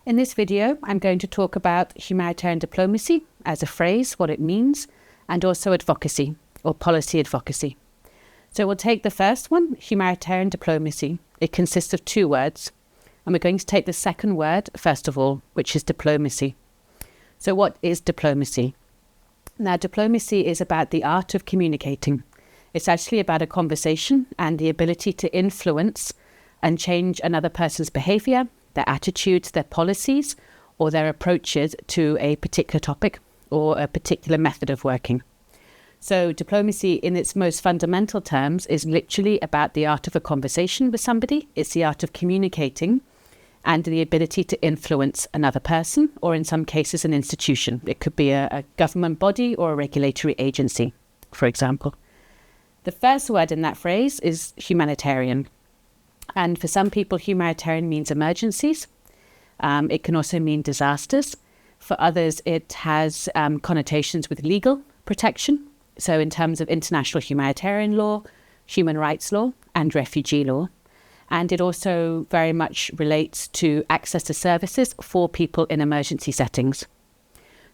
In this video, I'm going to talk about humanitarian diplomacy as a phrase, what it means, and also advocacy or policy advocacy. So we'll take the first one, humanitarian diplomacy. It consists of two words, and we're going to take the second word first of all, which is diplomacy. So what is diplomacy? Now, diplomacy is about the art of communicating. It's actually about a conversation and the ability to influence and change another person's behavior, their attitudes, their policies, or their approaches to a particular topic or a particular method of working. So diplomacy in its most fundamental terms is literally about the art of a conversation with somebody. It's the art of communicating and the ability to influence another person, or in some cases an institution. It could be a government body or a regulatory agency, for example. The first word in that phrase is humanitarian. And for some people, humanitarian means emergencies. It can also mean disasters. For others, it has connotations with legal protection. So in terms of international humanitarian law, human rights law, and refugee law. And it also very much relates to access to services for people in emergency settings.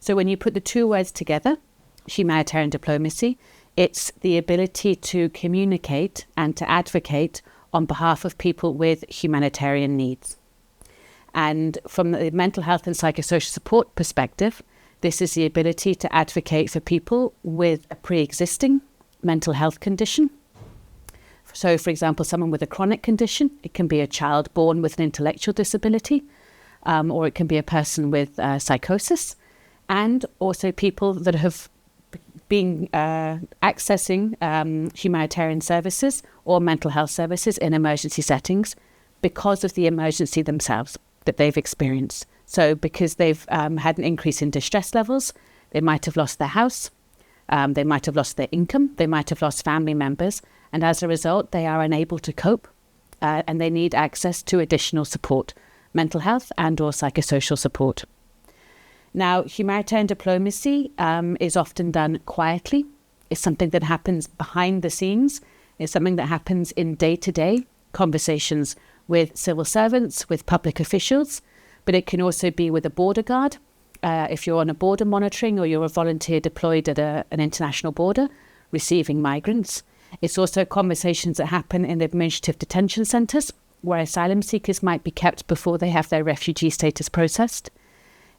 So when you put the two words together, humanitarian diplomacy, it's the ability to communicate and to advocate on behalf of people with humanitarian needs. And from the mental health and psychosocial support perspective, this is the ability to advocate for people with a pre-existing mental health condition. So, for example, someone with a chronic condition, it can be a child born with an intellectual disability, or it can be a person with psychosis, and also people that have been accessing humanitarian services or mental health services in emergency settings because of the emergency themselves that they've experienced. So because they've had an increase in distress levels, they might have lost their house, they might have lost their income, they might have lost family members, and as a result, they are unable to cope and they need access to additional support, mental health and or psychosocial support. Now, humanitarian diplomacy is often done quietly. It's something that happens behind the scenes. It's something that happens in day-to-day conversations with civil servants, with public officials, but it can also be with a border guard. If you're on a border monitoring or you're a volunteer deployed at an international border receiving migrants. It's also conversations that happen in the administrative detention centres where asylum seekers might be kept before they have their refugee status processed.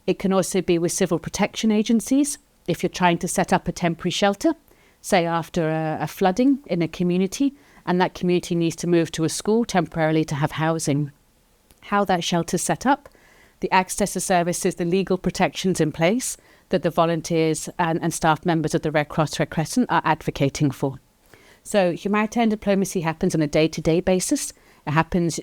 It can also be with civil protection agencies if you're trying to set up a temporary shelter, say after a flooding in a community, and that community needs to move to a school temporarily to have housing. How that shelter's set up, the access to services, the legal protections in place that the volunteers and staff members of the Red Cross, Red Crescent are advocating for. So humanitarian diplomacy happens on a day-to-day basis. It happens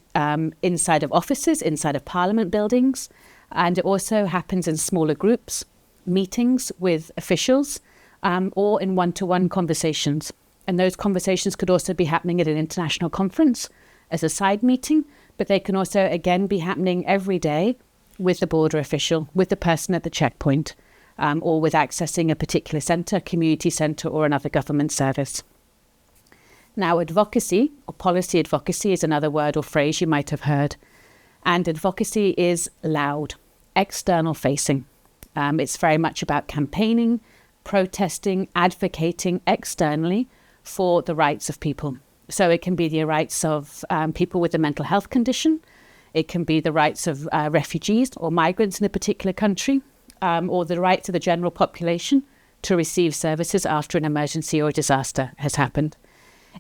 inside of offices, inside of parliament buildings, and it also happens in smaller groups, meetings with officials, or in one-to-one conversations. And those conversations could also be happening at an international conference as a side meeting, but they can also, again, be happening every day with the border official, with the person at the checkpoint, or with accessing a particular centre, community centre, or another government service. Now, advocacy or policy advocacy is another word or phrase you might have heard. And advocacy is loud, external facing. It's very much about campaigning, protesting, advocating externally for the rights of people. So it can be the rights of people with a mental health condition. It can be the rights of refugees or migrants in a particular country, or the rights of the general population to receive services after an emergency or disaster has happened.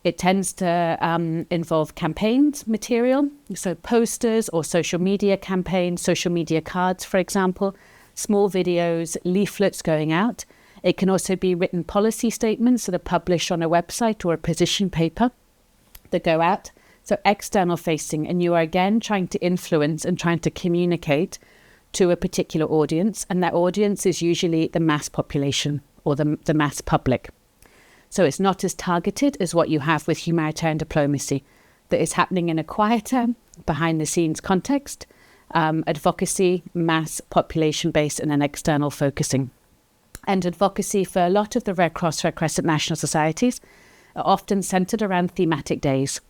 It tends to involve campaigns material, so posters or social media campaigns, social media cards, for example, small videos, leaflets going out. It can also be written policy statements that are published on a website or a position paper that go out. So external facing, and you are again trying to influence and trying to communicate to a particular audience, and that audience is usually the mass population or the mass public. So it's not as targeted as what you have with humanitarian diplomacy, that is happening in a quieter, behind-the-scenes context, advocacy, mass population-based, and an external focusing. And advocacy for a lot of the Red Cross, Red Crescent national societies are often centred around thematic days.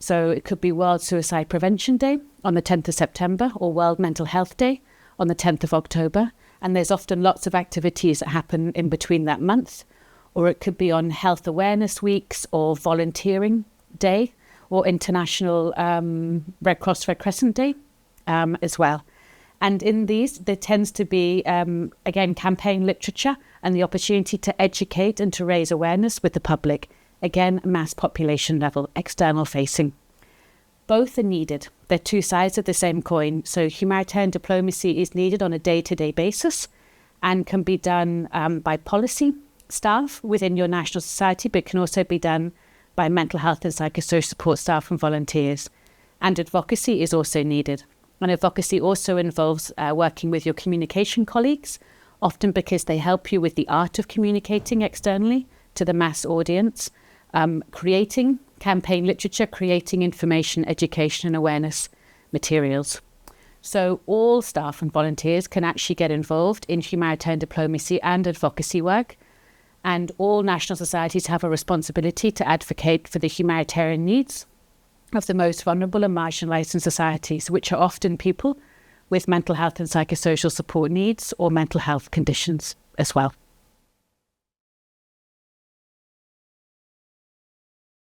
So it could be World Suicide Prevention Day on the 10th of September or World Mental Health Day on the 10th of October. And there's often lots of activities that happen in between that month, or it could be on Health Awareness Weeks or Volunteering Day or International Red Cross Red Crescent Day as well. And in these, there tends to be, again, campaign literature and the opportunity to educate and to raise awareness with the public. Again, mass population level, external facing. Both are needed. They're two sides of the same coin. So humanitarian diplomacy is needed on a day-to-day basis and can be done by policy staff within your national society, but can also be done by mental health and psychosocial support staff and volunteers. And advocacy is also needed. And advocacy also involves working with your communication colleagues, often because they help you with the art of communicating externally to the mass audience, creating campaign literature, creating information, education and awareness materials. So all staff and volunteers can actually get involved in humanitarian diplomacy and advocacy work. And all national societies have a responsibility to advocate for the humanitarian needs of the most vulnerable and marginalised in societies, which are often people with mental health and psychosocial support needs or mental health conditions as well.